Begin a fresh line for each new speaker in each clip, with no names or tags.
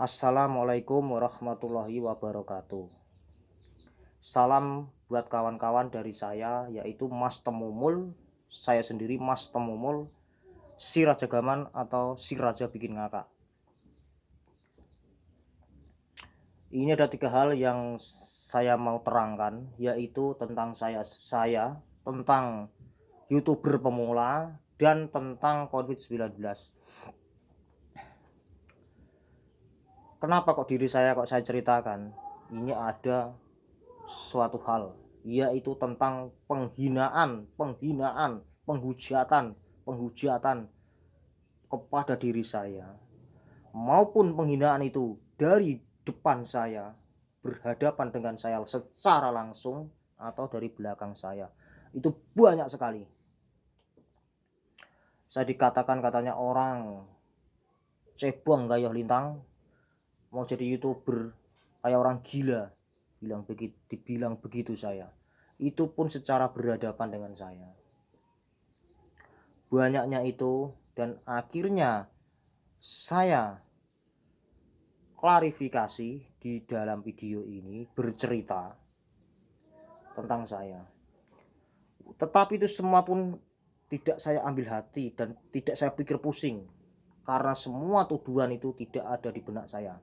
Assalamualaikum warahmatullahi wabarakatuh. Salam buat kawan-kawan dari saya, yaitu Mas Temumul. Saya sendiri Mas Temumul, si Raja Gaman atau si Raja Bikin Ngakak. Ini ada 3 hal yang saya mau terangkan, yaitu tentang saya tentang YouTuber pemula, dan tentang COVID-19. Kenapa kok diri saya saya ceritakan? Ini ada suatu hal, yaitu tentang penghujatan kepada diri saya, maupun penghinaan itu dari depan saya, berhadapan dengan saya secara langsung, atau dari belakang saya. Itu banyak sekali. Saya dikatakan katanya orang cebong gayoh lintang, mau jadi YouTuber kayak orang gila, dibilang begitu saya. Itu pun secara berhadapan dengan saya. Banyaknya itu, dan akhirnya saya klarifikasi di dalam video ini, bercerita tentang saya. Tetapi itu semua pun tidak saya ambil hati dan tidak saya pikir pusing, karena semua tuduhan itu tidak ada di benak saya.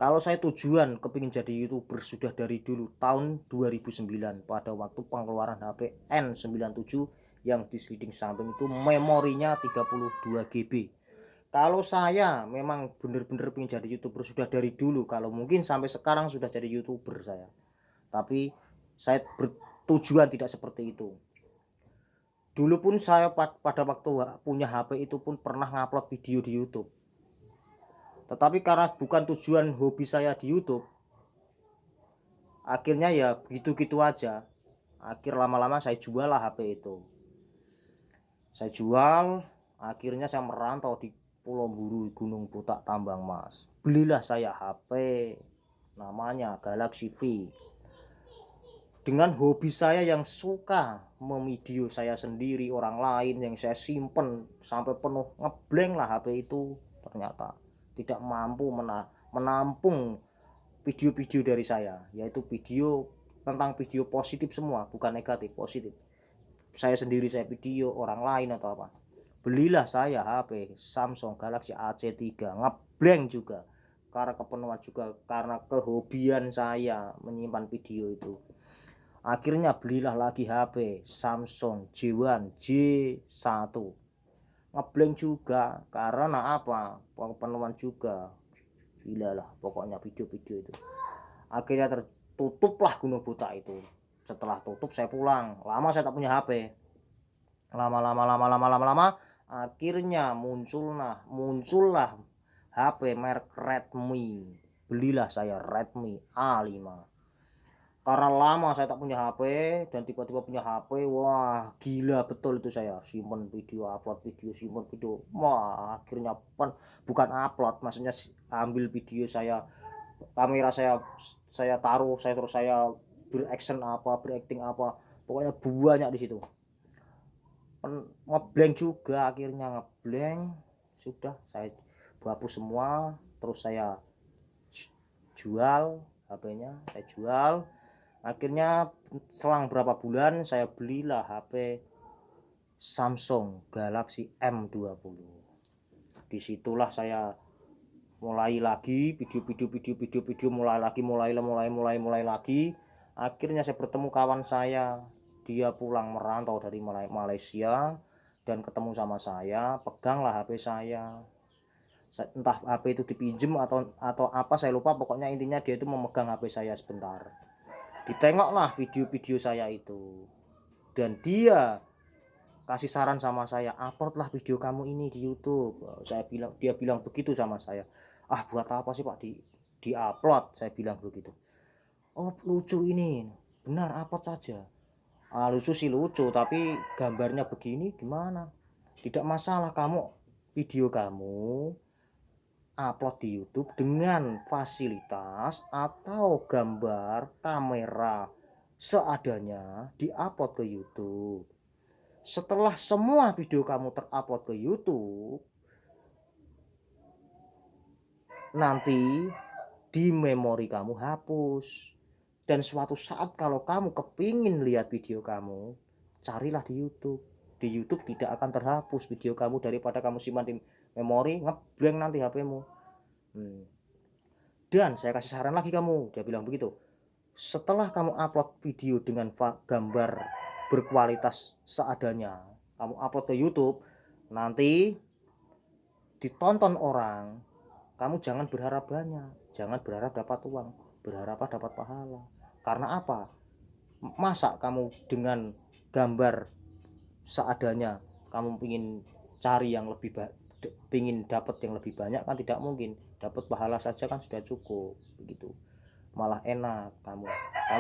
Kalau saya tujuan kepingin jadi YouTuber sudah dari dulu tahun 2009, pada waktu pengeluaran HP N97 yang di sliding samping itu memorinya 32 GB. Kalau saya memang benar-benar pengen jadi YouTuber sudah dari dulu, kalau mungkin sampai sekarang sudah jadi YouTuber saya. Tapi saya bertujuan tidak seperti itu. Dulu pun saya pada waktu punya HP itu pun pernah ngupload video di YouTube. Tetapi karena bukan tujuan hobi saya di YouTube, akhirnya ya begitu-gitu aja. Akhir lama-lama saya jual lah HP itu. Saya jual, akhirnya saya merantau di Pulau Buru, Gunung Putak, Tambang Mas. Belilah saya HP namanya Galaxy V. Dengan hobi saya yang suka memvideo saya sendiri, orang lain, yang saya simpen sampai penuh, ngeblank lah HP itu. Ternyata tidak mampu menampung video-video dari saya, yaitu video tentang video positif semua, bukan negatif, positif. Saya sendiri saya video, orang lain atau apa. Belilah saya HP Samsung Galaxy AC3, ngeblank juga karena kepenuhan, juga karena kehobian saya menyimpan video itu. Akhirnya belilah lagi HP Samsung J1 J1, ngeblank juga karena apa, kepenuhan juga. Gila lah pokoknya video-video itu. Akhirnya tertutuplah Gunung Buta itu. Setelah tutup saya pulang, lama saya tak punya HP. Lama akhirnya muncullah HP merek Redmi. Belilah saya Redmi A5. Karena lama saya tak punya HP dan tiba-tiba punya HP, wah gila betul itu, saya simpen video, upload video, simpen video. Wah akhirnya bukan upload, maksudnya ambil video saya, kamera saya taruh, saya bereaction apa, berakting apa, pokoknya banyak di situ. Ngeblank juga, akhirnya ngeblank. Sudah saya hapus semua, terus saya jual HP-nya, saya jual. Akhirnya selang berapa bulan saya belilah HP Samsung Galaxy M20. Disitulah saya mulai lagi video, mulai lagi. Akhirnya saya bertemu kawan saya, dia pulang merantau dari Malaysia dan ketemu sama saya, peganglah HP saya. Entah HP itu dipinjem atau apa saya lupa, pokoknya intinya dia itu memegang HP saya sebentar. Ditengoklah video-video saya itu, dan dia kasih saran sama saya, uploadlah video kamu ini di YouTube. Dia bilang begitu sama saya. Ah buat apa sih Pak di upload, saya bilang begitu. Oh lucu ini, benar upload saja. Ah lucu sih lucu, tapi gambarnya begini gimana? Tidak masalah, video kamu upload di YouTube dengan fasilitas atau gambar kamera seadanya, diupload ke YouTube. Setelah semua video kamu terupload ke YouTube, nanti di memori kamu hapus. Dan suatu saat kalau kamu kepingin lihat video kamu, carilah di YouTube. Di YouTube tidak akan terhapus video kamu daripada kamu simpan di memori, ngeblank nanti HP-mu. Dan saya kasih saran lagi kamu, dia bilang begitu. Setelah kamu upload video dengan gambar berkualitas seadanya, kamu upload ke YouTube, nanti ditonton orang, kamu jangan berharap banyak, jangan berharap dapat uang, berharap dapat pahala. Karena apa? Masa kamu dengan gambar seadanya kamu ingin cari yang lebih ingin dapat yang lebih banyak, kan tidak mungkin. Dapat pahala saja kan sudah cukup begitu. Malah enak kamu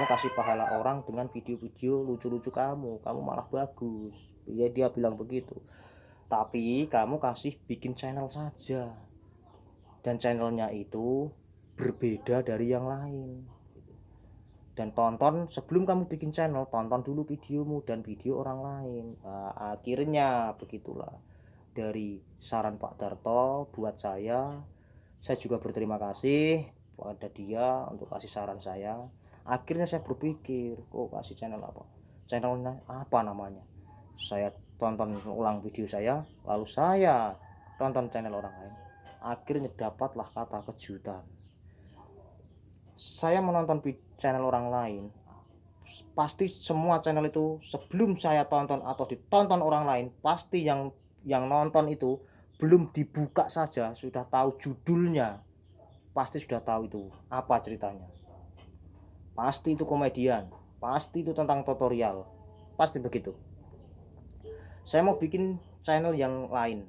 kasih pahala orang dengan video-video lucu-lucu kamu malah bagus. Ya, dia bilang begitu. Tapi kamu kasih bikin channel saja, dan channelnya itu berbeda dari yang lain. Dan tonton sebelum kamu bikin channel, tonton dulu videomu dan video orang lain. Nah, akhirnya begitulah. Dari saran Pak Darto buat saya juga berterima kasih pada dia untuk kasih saran saya. Akhirnya saya berpikir, kasih channel apa? Channelnya apa namanya? Saya tonton ulang video saya, lalu saya tonton channel orang lain. Akhirnya dapatlah kata kejutan. Saya menonton channel orang lain, pasti semua channel itu sebelum saya tonton atau ditonton orang lain, pasti yang nonton itu belum dibuka saja sudah tahu judulnya, pasti sudah tahu itu apa ceritanya. Pasti itu komedian, pasti itu tentang tutorial, pasti begitu. Saya mau bikin channel yang lain,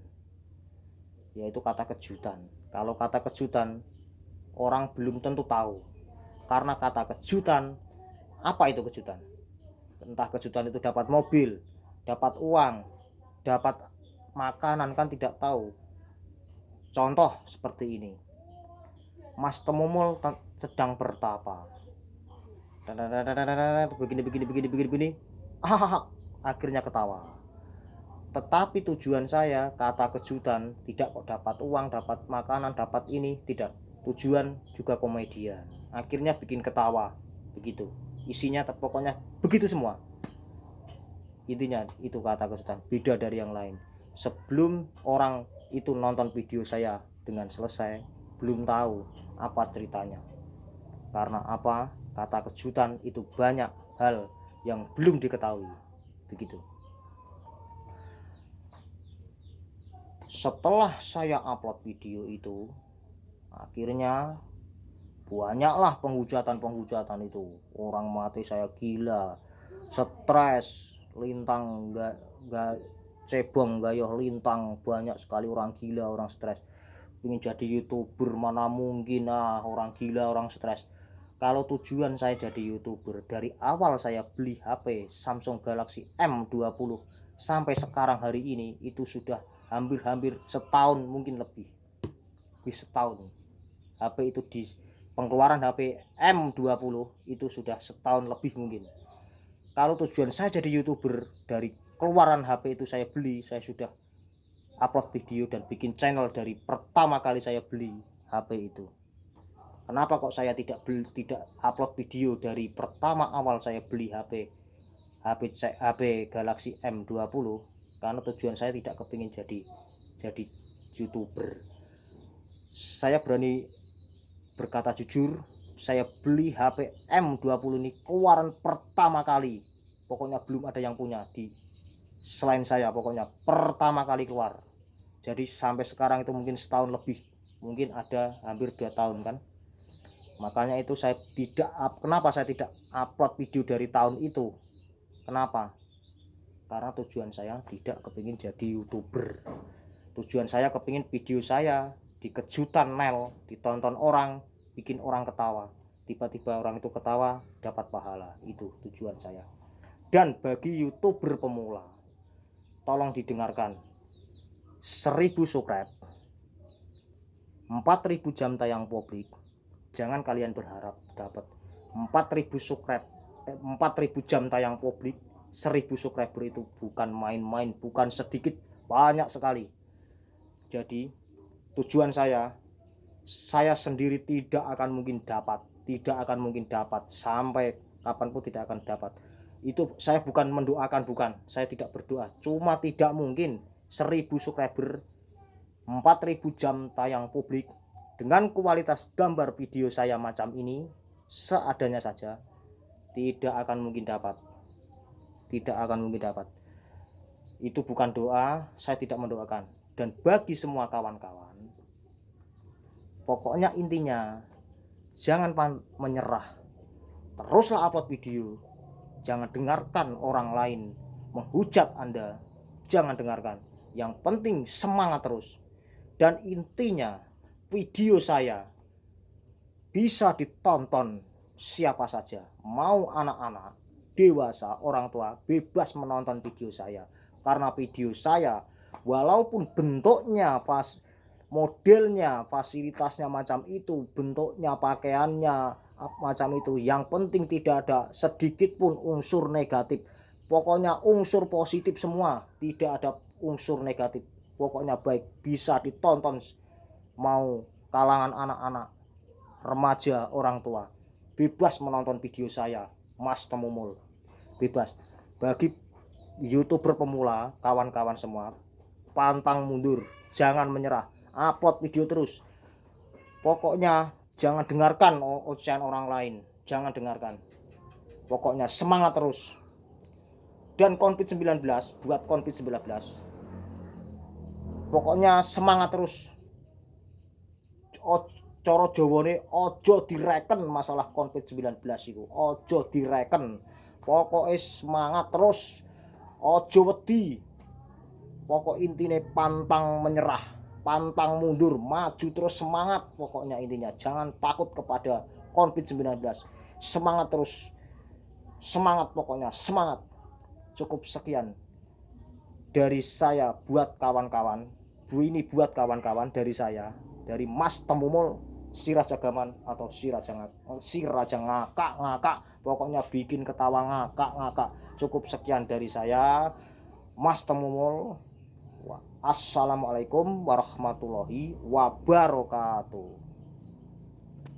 yaitu kata kejutan. Kalau kata kejutan orang belum tentu tahu, karena kata kejutan, apa itu kejutan? Entah kejutan itu dapat mobil, dapat uang, dapat makanan, kan tidak tahu. Contoh seperti ini, Mas Temumul sedang bertapa, begini, akhirnya ketawa. Tetapi tujuan saya kata kejutan tidak kok dapat uang, dapat makanan, dapat ini, tidak. Tujuan juga komedian, akhirnya bikin ketawa, begitu isinya. Pokoknya begitu semua. Intinya itu kata kejutan, beda dari yang lain. Sebelum orang itu nonton video saya dengan selesai, belum tahu apa ceritanya. Karena apa? Kata kejutan itu banyak hal yang belum diketahui, begitu. Setelah saya upload video itu, akhirnya banyaklah penghujatan itu. Orang mati saya gila, stres, lintang, nggak cebong, gayoh lintang, banyak sekali orang gila, orang stres. Ingin jadi YouTuber mana mungkin, orang gila, orang stres. Kalau tujuan saya jadi YouTuber, dari awal saya beli HP Samsung Galaxy M20 sampai sekarang hari ini itu sudah hampir setahun, mungkin lebih setahun. HP itu di pengeluaran HP M20 itu sudah setahun lebih mungkin. Kalau tujuan saya jadi YouTuber, dari keluaran HP itu saya beli, saya sudah upload video dan bikin channel dari pertama kali saya beli HP itu. Kenapa kok saya tidak upload video dari pertama awal saya beli HP Galaxy M20? Karena tujuan saya tidak kepingin jadi YouTuber. Saya berani berkata jujur, saya beli HP M20 ini keluaran pertama kali. Pokoknya belum ada yang punya selain saya, pokoknya pertama kali keluar. Jadi sampai sekarang itu mungkin setahun lebih, mungkin ada hampir 2 tahun kan. Makanya itu saya kenapa saya tidak upload video dari tahun itu? Kenapa? Karena tujuan saya tidak kepingin jadi YouTuber. Tujuan saya kepingin video saya dikejutan ditonton orang, bikin orang ketawa. Tiba-tiba orang itu ketawa, dapat pahala. Itu tujuan saya. Dan bagi YouTuber pemula, tolong didengarkan. 1000 subscribe, 4000 jam tayang publik. Jangan kalian berharap dapat 4000 subscribe, 4000 jam tayang publik. 1000 subscriber itu bukan main-main, bukan sedikit, banyak sekali. Jadi tujuan saya saya sendiri tidak akan mungkin dapat, sampai kapanpun tidak akan dapat. Itu saya bukan mendoakan, bukan, saya tidak berdoa, cuma tidak mungkin 1000 subscriber, 4000 jam tayang publik dengan kualitas gambar video saya macam ini seadanya saja, tidak akan mungkin dapat. Itu bukan doa, saya tidak mendoakan. Dan bagi semua kawan-kawan, pokoknya intinya jangan menyerah, teruslah upload video. Jangan dengarkan orang lain menghujat Anda, jangan dengarkan. Yang penting semangat terus. Dan intinya video saya bisa ditonton siapa saja, mau anak-anak, dewasa, orang tua, bebas menonton video saya. Karena video saya walaupun bentuknya modelnya, fasilitasnya macam itu, bentuknya, pakaiannya macam itu, yang penting tidak ada sedikit pun unsur negatif. Pokoknya unsur positif semua, tidak ada unsur negatif. Pokoknya baik, bisa ditonton mau kalangan anak-anak, remaja, orang tua, bebas menonton video saya, Mas Temumul, bebas. Bagi YouTuber pemula, kawan-kawan semua, pantang mundur, jangan menyerah, upload video terus. Pokoknya jangan dengarkan ocehan orang lain, jangan dengarkan. Pokoknya semangat terus. Dan COVID-19, buat COVID-19, pokoknya semangat terus. Coro Jawane ojo direken masalah COVID-19 itu, ojo direken. Pokoknya semangat terus, ojo wedi. Pokok intine pantang menyerah, pantang mundur, maju terus, semangat. Pokoknya intinya jangan takut kepada COVID-19, semangat terus, semangat, pokoknya semangat. Cukup sekian dari saya buat kawan-kawan. Ini buat kawan-kawan dari saya, dari Mas Temumul, si Raja Gaman atau si Raja ngakak, pokoknya bikin ketawa ngakak. Cukup sekian dari saya, Mas Temumul. Assalamualaikum warahmatullahi wabarakatuh.